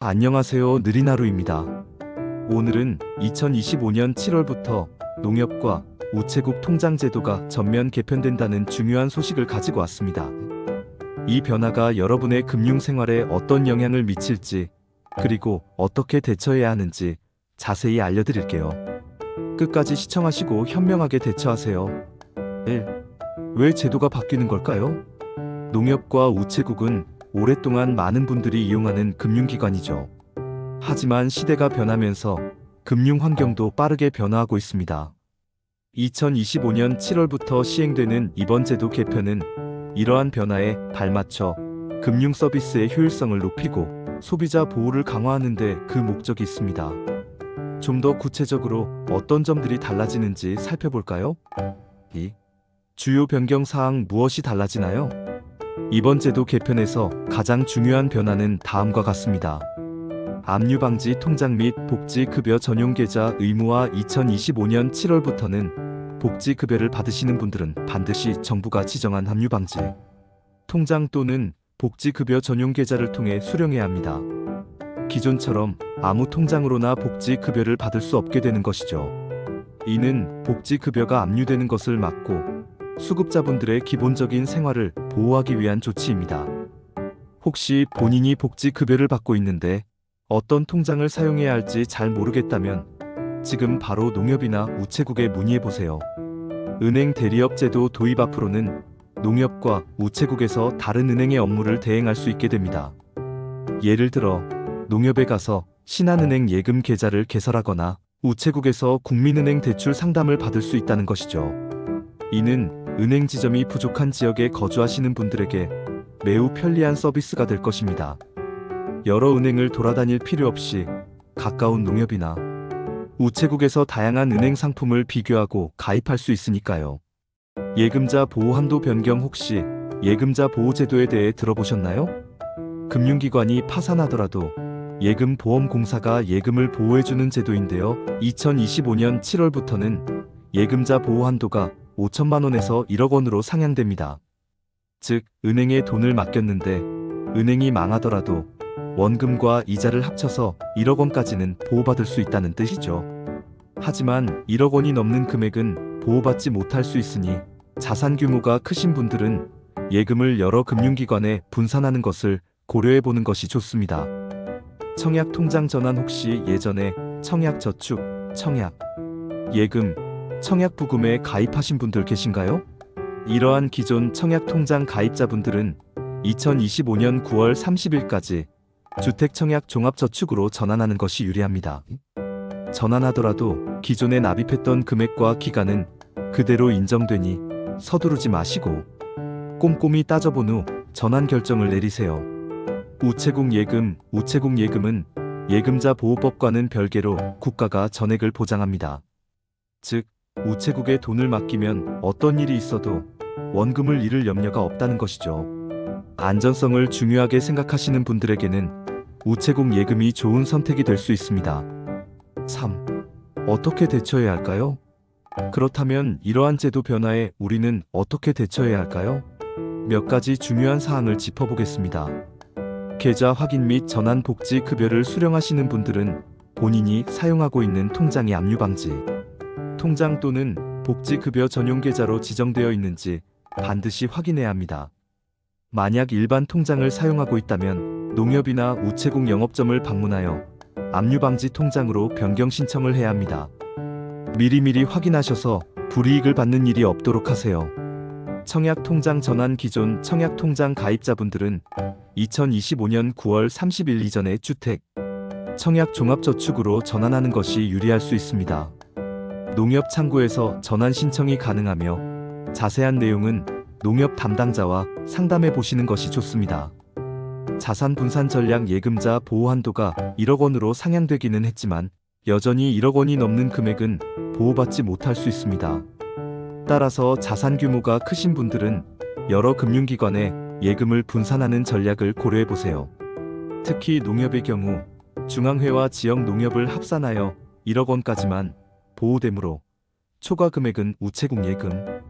안녕하세요. 느린 하루입니다. 오늘은 2025년 7월부터 농협과 우체국 통장 제도가 전면 개편된다는 중요한 소식을 가지고 왔습니다. 이 변화가 여러분의 금융 생활에 어떤 영향을 미칠지, 그리고 어떻게 대처해야 하는지 자세히 알려드릴게요. 끝까지 시청하시고 현명하게 대처하세요. 1. 왜 제도가 바뀌는 걸까요? 농협과 우체국은 오랫동안 많은 분들이 이용하는 금융기관이죠. 하지만 시대가 변하면서 금융 환경도 빠르게 변화하고 있습니다. 2025년 7월부터 시행되는 이번 제도 개편은 이러한 변화에 발맞춰 금융 서비스의 효율성을 높이고 소비자 보호를 강화하는 데 그 목적이 있습니다. 좀 더 구체적으로 어떤 점들이 달라지는지 살펴볼까요? 2. 주요 변경 사항 무엇이 달라지나요? 이번 제도 개편에서 가장 중요한 변화는 다음과 같습니다. 압류 방지 통장 및 복지급여 전용 계좌 의무화 2025년 7월부터는 복지급여를 받으시는 분들은 반드시 정부가 지정한 압류 방지 통장 또는 복지급여 전용 계좌를 통해 수령해야 합니다. 기존처럼 아무 통장으로나 복지급여를 받을 수 없게 되는 것이죠. 이는 복지급여가 압류되는 것을 막고 수급자분들의 기본적인 생활을 보호하기 위한 조치입니다. 혹시 본인이 복지급여를 받고 있는데 어떤 통장을 사용해야 할지 잘 모르겠다면 지금 바로 농협이나 우체국에 문의해보세요. 은행 대리업 제도 도입 앞으로는 농협과 우체국에서 다른 은행의 업무를 대행할 수 있게 됩니다. 예를 들어 농협에 가서 신한은행 예금 계좌를 개설하거나 우체국에서 국민은행 대출 상담을 받을 수 있다는 것이죠. 이는 은행 지점이 부족한 지역에 거주하시는 분들에게 매우 편리한 서비스가 될 것입니다. 여러 은행을 돌아다닐 필요 없이 가까운 농협이나 우체국에서 다양한 은행 상품을 비교하고 가입할 수 있으니까요. 예금자 보호 한도 변경 혹시 예금자 보호 제도에 대해 들어보셨나요? 금융기관이 파산하더라도 예금보험공사가 예금을 보호해주는 제도인데요. 2025년 7월부터는 예금자 보호 한도가 5천만 원에서 1억 원으로 상향됩니다. 즉, 은행에 돈을 맡겼는데 은행이 망하더라도 원금과 이자를 합쳐서 1억 원까지는 보호받을 수 있다는 뜻이죠. 하지만 1억 원이 넘는 금액은 보호받지 못할 수 있으니 자산 규모가 크신 분들은 예금을 여러 금융기관에 분산하는 것을 고려해보는 것이 좋습니다. 청약통장 전환 혹시 예전에 청약저축, 청약, 예금, 청약부금에 가입하신 분들 계신가요? 이러한 기존 청약통장 가입자분들은 2025년 9월 30일까지 주택청약종합저축으로 전환하는 것이 유리합니다. 전환하더라도 기존에 납입했던 금액과 기간은 그대로 인정되니 서두르지 마시고 꼼꼼히 따져본 후 전환 결정을 내리세요. 우체국 예금은 예금자 보호법과는 별개로 국가가 전액을 보장합니다. 즉, 우체국에 돈을 맡기면 어떤 일이 있어도 원금을 잃을 염려가 없다는 것이죠. 안전성을 중요하게 생각하시는 분들에게는 우체국 예금이 좋은 선택이 될 수 있습니다. 3. 어떻게 대처해야 할까요? 그렇다면 이러한 제도 변화에 우리는 어떻게 대처해야 할까요? 몇 가지 중요한 사항을 짚어보겠습니다. 계좌 확인 및 전환 복지급여를 수령하시는 분들은 본인이 사용하고 있는 통장이 압류 방지 통장 또는 복지급여 전용 계좌로 지정되어 있는지 반드시 확인해야 합니다. 만약 일반 통장을 사용하고 있다면 농협이나 우체국 영업점을 방문하여 압류 방지 통장으로 변경 신청을 해야 합니다. 미리미리 확인하셔서 불이익을 받는 일이 없도록 하세요. 청약통장 전환 기존 청약통장 가입자분들은 2025년 9월 30일 이전에 주택, 청약 종합저축으로 전환하는 것이 유리할 수 있습니다. 농협 창구에서 전환 신청이 가능하며 자세한 내용은 농협 담당자와 상담해 보시는 것이 좋습니다. 자산 분산 전략 예금자 보호 한도가 1억 원으로 상향되기는 했지만 여전히 1억 원이 넘는 금액은 보호받지 못할 수 있습니다. 따라서 자산 규모가 크신 분들은 여러 금융기관에 예금을 분산하는 전략을 고려해 보세요. 특히 농협의 경우 중앙회와 지역 농협을 합산하여 1억 원까지만 보호되므로 초과 금액은 우체국 예금,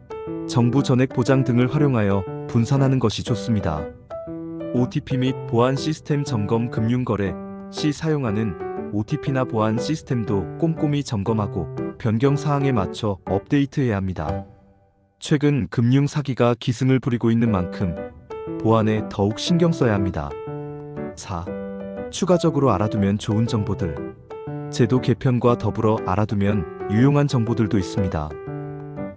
정부 전액 보장 등을 활용하여 분산하는 것이 좋습니다. OTP 및 보안 시스템 점검 금융거래 시 사용하는 OTP나 보안 시스템도 꼼꼼히 점검하고 변경 사항에 맞춰 업데이트해야 합니다. 최근 금융 사기가 기승을 부리고 있는 만큼 보안에 더욱 신경 써야 합니다. 4. 추가적으로 알아두면 좋은 정보들. 제도 개편과 더불어 알아두면 유용한 정보들도 있습니다.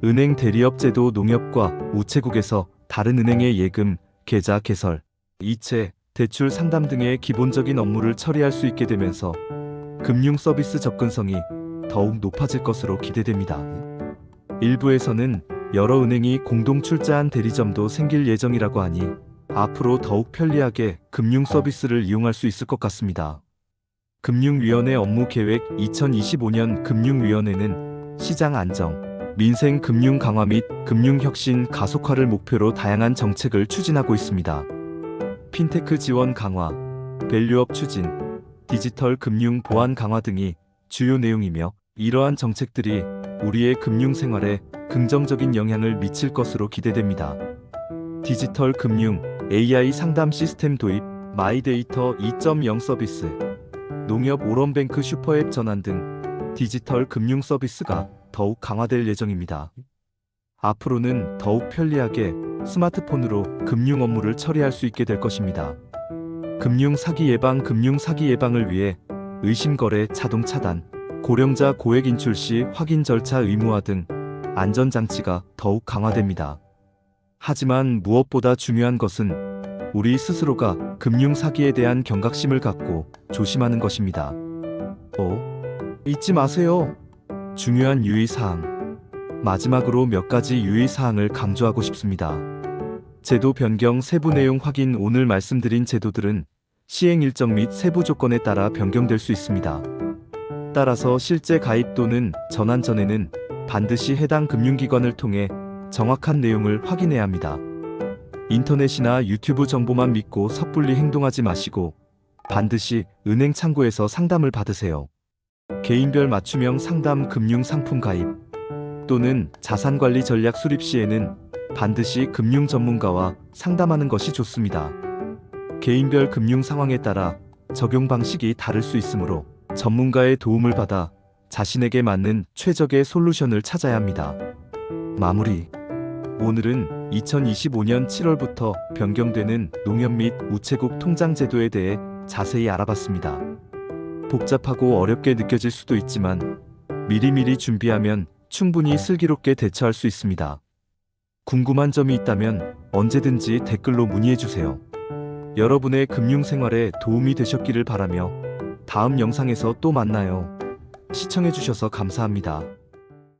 은행 대리업 제도 농협과 우체국에서 다른 은행의 예금, 계좌 개설, 이체, 대출 상담 등의 기본적인 업무를 처리할 수 있게 되면서 금융 서비스 접근성이 더욱 높아질 것으로 기대됩니다. 일부에서는 여러 은행이 공동 출자한 대리점도 생길 예정이라고 하니 앞으로 더욱 편리하게 금융 서비스를 이용할 수 있을 것 같습니다. 금융위원회 업무계획 2025년 금융위원회는 시장 안정, 민생 금융 강화 및 금융 혁신 가속화를 목표로 다양한 정책을 추진하고 있습니다. 핀테크 지원 강화, 밸류업 추진, 디지털 금융 보안 강화 등이 주요 내용이며 이러한 정책들이 우리의 금융 생활에 긍정적인 영향을 미칠 것으로 기대됩니다. 디지털 금융, AI 상담 시스템 도입, 마이데이터 2.0 서비스, 농협 오런뱅크 슈퍼앱 전환 등 디지털 금융 서비스가 더욱 강화될 예정입니다. 앞으로는 더욱 편리하게 스마트폰으로 금융 업무를 처리할 수 있게 될 것입니다. 금융 사기 예방을 위해 의심거래 자동 차단, 고령자 고액 인출 시 확인 절차 의무화 등 안전장치가 더욱 강화됩니다. 하지만 무엇보다 중요한 것은 우리 스스로가 금융 사기에 대한 경각심을 갖고 조심하는 것입니다. 잊지 마세요. 중요한 유의사항. 마지막으로 몇 가지 유의사항을 강조하고 싶습니다. 제도 변경 세부 내용 확인. 오늘 말씀드린 제도들은 시행 일정 및 세부 조건에 따라 변경될 수 있습니다. 따라서 실제 가입 또는 전환 전에는 반드시 해당 금융기관을 통해 정확한 내용을 확인해야 합니다. 인터넷이나 유튜브 정보만 믿고 섣불리 행동하지 마시고 반드시 은행 창구에서 상담을 받으세요. 개인별 맞춤형 상담 금융 상품 가입 또는 자산관리 전략 수립 시에는 반드시 금융 전문가와 상담하는 것이 좋습니다. 개인별 금융 상황에 따라 적용 방식이 다를 수 있으므로 전문가의 도움을 받아 자신에게 맞는 최적의 솔루션을 찾아야 합니다. 마무리. 오늘은 2025년 7월부터 변경되는 농협 및 우체국 통장 제도에 대해 자세히 알아봤습니다. 복잡하고 어렵게 느껴질 수도 있지만 미리미리 준비하면 충분히 슬기롭게 대처할 수 있습니다. 궁금한 점이 있다면 언제든지 댓글로 문의해주세요. 여러분의 금융생활에 도움이 되셨기를 바라며 다음 영상에서 또 만나요. 시청해주셔서 감사합니다.